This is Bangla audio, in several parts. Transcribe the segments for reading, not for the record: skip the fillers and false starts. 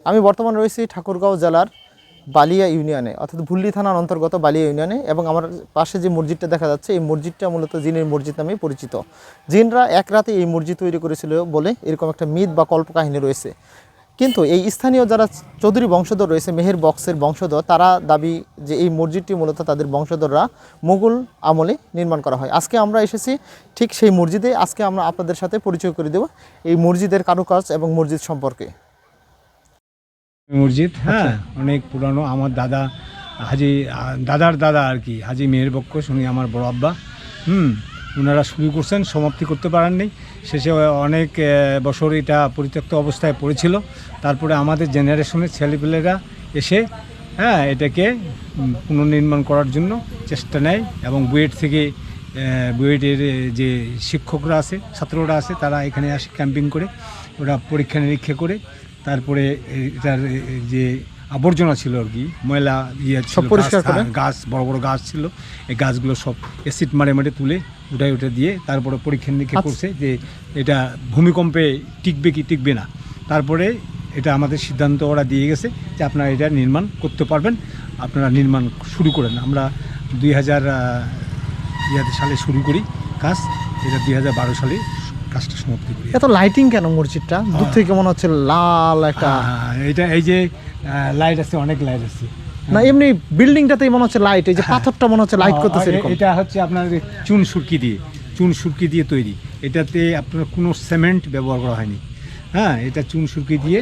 আমি বর্তমানে রয়েছি ঠাকুরগাঁও জেলার বালিয়া ইউনিয়নে, অর্থাৎ ভুল্লি থানার অন্তর্গত বালিয়া ইউনিয়নে, এবং আমার পাশে যে মসজিদটা দেখা যাচ্ছে এই মসজিদটা মূলত জিনের মসজিদ নামে পরিচিত। জিনরা এক রাতে এই মসজিদ তৈরি করেছিল বলে এরকম একটা মিথ বা কল্পকাহিনী রয়েছে। কিন্তু এই স্থানীয় যারা চৌধুরী বংশধর রয়েছে, মেহের বক্সের বংশধর, তারা দাবি যে এই মসজিদটি মূলত তাদের বংশধররা মুঘল আমলে নির্মাণ করা হয়। আজকে আমরা এসেছি ঠিক সেই মসজিদে। আজকে আমরা আপনাদের সাথে পরিচয় করে দেব এই মসজিদের কারুকাজ এবং মসজিদ সম্পর্কে। মসজিদ হ্যাঁ অনেক পুরানো। আমার দাদা হাজি দাদার দাদা আর কি হাজি মেহের বক্স, উনি আমার বড় আব্বা। ওনারা শুরু করছেন, সমাপ্তি করতে পারেননি। শেষে অনেক বছর এটা পরিত্যক্ত অবস্থায় পড়েছিল। তারপরে আমাদের জেনারেশনের ছেলেপেলেরা এসে এটাকে পুনর্নির্মাণ করার জন্য চেষ্টা নেয়, এবং বুয়েট থেকে বুয়েটের যে শিক্ষকরা আছে, ছাত্ররা আছে, তারা এখানে আসে ক্যাম্পিং করে, ওরা পরীক্ষা নিরীক্ষা করে, তারপরে এটার যে আবর্জনা ছিল আর কি, ময়লা সব পরিষ্কার করে, গাছ বড় বড় গাছ ছিল, এই গাছগুলো সব অ্যাসিড মারে তুলে উঠে দিয়ে তারপরে পরীক্ষা নিরীক্ষা করছে যে এটা ভূমিকম্পে টিকবে কি টিকবে না। তারপরে এটা আমাদের সিদ্ধান্ত ওরা দিয়ে গেছে যে আপনারা এটা নির্মাণ করতে পারবেন, আপনারা নির্মাণ শুরু করেন। আমরা 2000 সালে শুরু করি কাজ, এটা 2012 সালে কাজটা সমাপ্তি করি। এত লাইটিং কেন মসজিদটা? দূর থেকে মনে হচ্ছে লাল একটা। এটা এই যে লাইট আছে, অনেক লাইট আছে না, এমনি বিল্ডিংটাতেই মনে হচ্ছে লাইট। এই যে পাথরটা মনে হচ্ছে লাইট করতেছে এরকম। এটা হচ্ছে আপনার চুন সুরকি দিয়ে তৈরি। এটাতে আপনার কোনো সিমেন্ট ব্যবহার করা হয়নি। এটা চুন সুরকি দিয়ে,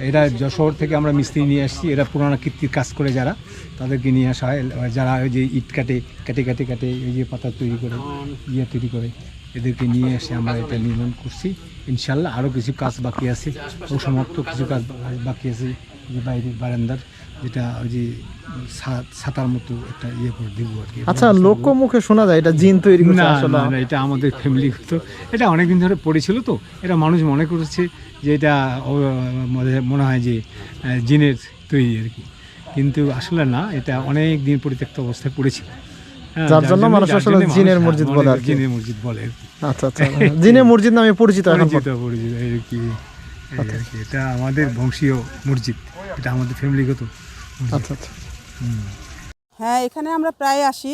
এরা যশোর থেকে আমরা মিস্ত্রি নিয়ে আসছি, এরা পুরানো কীর্তির কাজ করে যারা, তাদেরকে নিয়ে আসা হয়। যারা ওই যে ইট কাটে এই যে পাতা তৈরি করে তৈরি করে, এদেরকে নিয়ে এসে আমরা এটা নির্মাণ করছি। ইনশাল্লাহ আরও কিছু কাজ বাকি আছে, অসমাপ্ত কিছু কাজ বাকি আছে। যে বাইরের বারান্দার যেটা ওই যে ছাতার মতো একটা করে দিব আর কি। আচ্ছা, লোকমুখে শোনা যায় এটা জিন তৈরি করছে। না, এটা আমাদের ফ্যামিলিগত, এটা অনেকদিন ধরে পড়েছিল, তো এটা মানুষ মনে করেছে যে এটা মনে হয় যে জিনের তৈরি আর কি, কিন্তু আসলে না, এটা অনেক দিন পরিত্যক্ত অবস্থায় পড়েছিল, যার জন্য মানুষ আসলে জিনের মসজিদ বলে আর কি। জিনের মসজিদ বলে। আচ্ছা, জিনের মসজিদ নামে পরিচিত আর কি। এটা আমাদের বংশীয় মসজিদ, এটা আমাদের ফ্যামিলিগত। আচ্ছা। হ্যাঁ, এখানে আমরা প্রায় আসি।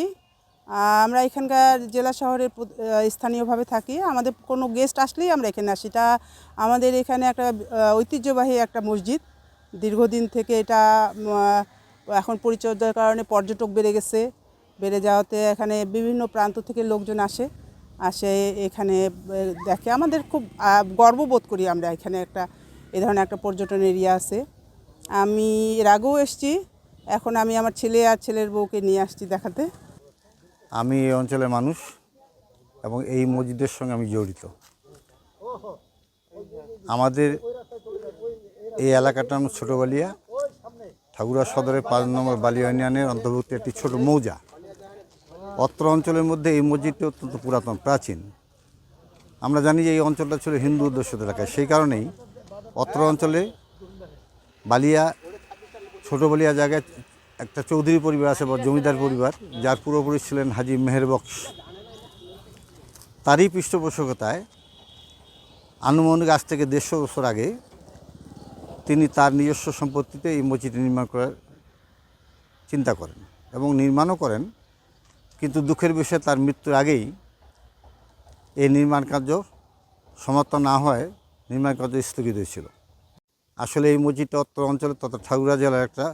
আমরা এখানকার জেলা শহরের স্থানীয়ভাবে থাকি। আমাদের কোনো গেস্ট আসলেই আমরা এখানে আসি। এটা আমাদের এখানে একটা ঐতিহ্যবাহী একটা মসজিদ। দীর্ঘদিন থেকে এটা এখন পরিচর্যার কারণে পর্যটক বেড়ে যাওয়াতে এখানে বিভিন্ন প্রান্ত থেকে লোকজন আসে এখানে দেখে। আমাদের খুব গর্ববোধ করি আমরা এখানে এ ধরনের একটা পর্যটন এরিয়া আছে। আমি এর আগেও এসেছি, এখন আমি আমার ছেলে আর ছেলের বউকে নিয়ে আসছি দেখাতে। আমি এই অঞ্চলের মানুষ এবং এই মসজিদের সঙ্গে আমি জড়িত। আমাদের এই এলাকাটার নাম ছোটো বালিয়া, ঠাকুরগাঁও সদরের 5 নম্বর বালিয়া ইউনিয়নের অন্তর্ভুক্ত একটি ছোট মৌজা। অত্র অঞ্চলের মধ্যে এই মসজিদটি অত্যন্ত পুরাতন, প্রাচীন। আমরা জানি যে এই অঞ্চলটা ছিল হিন্দু অধ্যুষিত এলাকা, সেই কারণেই অত্র অঞ্চলে বালিয়া, ছোটো বালিয়া জায়গায় একটা চৌধুরী পরিবার আছে বা জমিদার পরিবার, যার পূর্বপুরুষ ছিলেন হাজি মেহের বক্স। তারই পৃষ্ঠপোষকতায় আনুমানিক আজ থেকে 150 বছর আগে তিনি তার নিজস্ব সম্পত্তিতে এই মসজিদ নির্মাণ করার চিন্তা করেন এবং নির্মাণও করেন। কিন্তু দুঃখের বিষয়ে তার মৃত্যুর আগেই এই নির্মাণ কার্য সমাপ্ত না হয় নির্মাণ কার্য স্থগিত হয়েছিল। আসলে এই মসজিদটা অত্র অঞ্চলে তথা ঠাকুরগাঁও জেলার একটা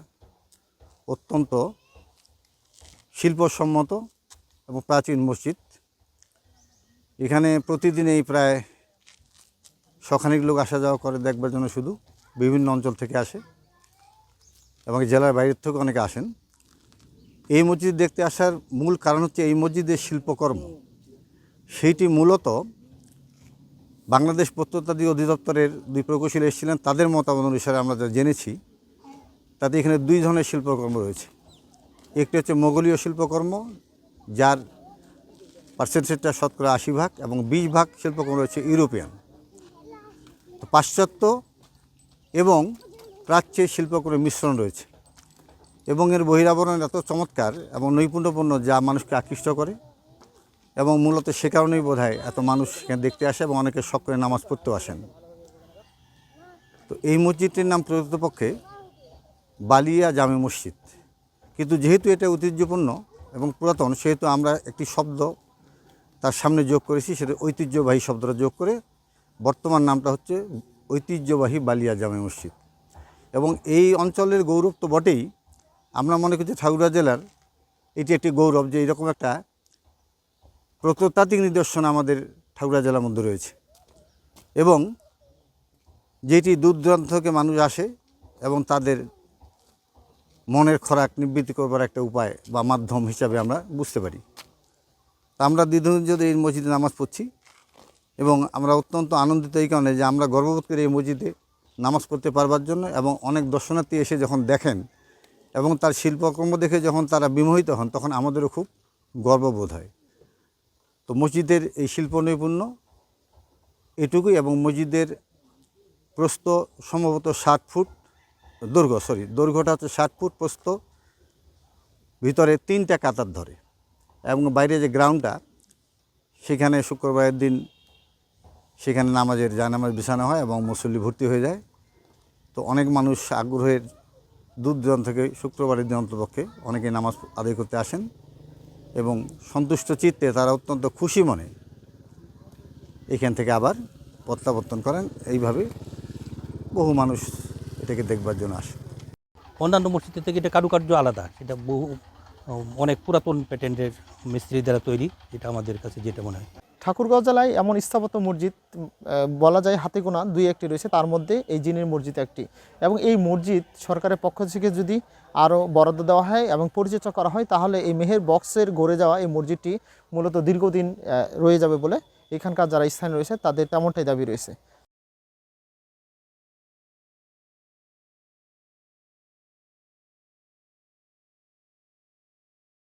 অত্যন্ত শিল্পসম্মত এবং প্রাচীন মসজিদ। এখানে প্রতিদিন এই প্রায় শখানেক লোক আসা যাওয়া করে দেখবার জন্য, শুধু বিভিন্ন অঞ্চল থেকে আসে এবং জেলার বাইরের থেকে অনেকে আসেন। এই মসজিদ দেখতে আসার মূল কারণ হচ্ছে এই মসজিদের শিল্পকর্ম। সেইটি মূলত বাংলাদেশ প্রত্নতাত্ত্বিক অধিদপ্তরের 2 প্রকৌশলী এসেছিলেন, তাদের মতামত অনুসারে আমরা যা জেনেছি তাতে এখানে 2 ধরনের শিল্পকর্ম রয়েছে। একটি হচ্ছে মোগলীয় শিল্পকর্ম, যার পার্সেন্টেজটা শতকরা 80% এবং 20% শিল্পকর্ম রয়েছে ইউরোপিয়ান। তো পাশ্চাত্য এবং প্রাচ্য শিল্পকর্মের মিশ্রণ রয়েছে এবং এর বহিরাবরণ এত চমৎকার এবং নৈপুণ্যপূর্ণ যা মানুষকে আকৃষ্ট করে, এবং মূলত সে কারণেই বোধহয় এত মানুষ এখানে দেখতে আসে এবং অনেকে শখ করে নামাজ পড়তেও আসেন। তো এই মসজিদটির নাম প্রকৃতপক্ষে বালিয়া জামে মসজিদ, কিন্তু যেহেতু এটা ঐতিহ্যপূর্ণ এবং পুরাতন, সেহেতু আমরা একটি শব্দ তার সামনে যোগ করেছি, সেটা ঐতিহ্যবাহী শব্দটা যোগ করে বর্তমান নামটা হচ্ছে ঐতিহ্যবাহী বালিয়া জামে মসজিদ। এবং এই অঞ্চলের গৌরব তো বটেই, আমরা মনে করছি ঠাকুরগাঁও জেলার এটি একটি গৌরব যে এরকম একটা প্রত্নতাত্ত্বিক নিদর্শন আমাদের ঠাকুরগাঁও জেলার মধ্যে রয়েছে, এবং যেটি দূর দূরান্ত থেকে মানুষ আসে এবং তাদের মনের খোরাক নিবৃত্তি করবার একটা উপায় বা মাধ্যম হিসাবে আমরা বুঝতে পারি। তা আমরা দীর্ঘদিন এই মসজিদে নামাজ পড়ছি এবং আমরা অত্যন্ত আনন্দিত এই কারণে যে আমরা গর্ববোধ করি এই মসজিদে নামাজ পড়তে পারবার জন্য, এবং অনেক দর্শনার্থী এসে যখন দেখেন এবং তার শিল্পকর্ম দেখে যখন তারা বিমোহিত হন, তখন আমাদেরও খুব গর্ববোধ হয়। তো মসজিদের এই শিল্প নৈপুণ্য এটুকুই, এবং মসজিদের প্রস্থ সম্ভবত 60 ফুট, দৈর্ঘ্যটা হচ্ছে 60 ফুট, প্রস্থ ভিতরে 3টা কাতার ধরে, এবং বাইরে যে গ্রাউন্ডটা সেখানে শুক্রবারের দিন সেখানে জায়নামাজ বিছানো হয় এবং মুসল্লি ভর্তি হয়ে যায়। তো অনেক মানুষ আগ্রহের দূর দূরান্ত থেকে শুক্রবারের দিন অন্তপক্ষে অনেকে নামাজ আদায় করতে আসেন এবং সন্তুষ্ট চিত্তে তারা অত্যন্ত খুশি মনে এখান থেকে আবার প্রত্যাবর্তন করেন। এইভাবে বহু মানুষ এটাকে দেখবার জন্য আসে। অন্যান্য মসজিদের থেকে এটা কারুকার্য আলাদা, সেটা অনেক পুরাতন প্যাটার্নের মিস্ত্রি দ্বারা তৈরি, এটা আমাদের কাছে যেটা মনে হয়। ঠাকুরগাঁও জেলায় এমন স্থাপত্য মসজিদ বলা যায় হাতে গোনা 2-1টি রয়েছে, তার মধ্যে এই জিনের মসজিদ একটি। এবং এই মসজিদ সরকারের পক্ষ থেকে যদি আরও বরাদ্দ দেওয়া হয় এবং পরিচর্যা করা হয়, তাহলে এই মেহের বক্সের গড়ে যাওয়া এই মসজিদটি মূলত দীর্ঘদিন রয়ে যাবে বলে এখানকার যারা স্থানীয় রয়েছে তাদের তেমনটাই দাবি রয়েছে।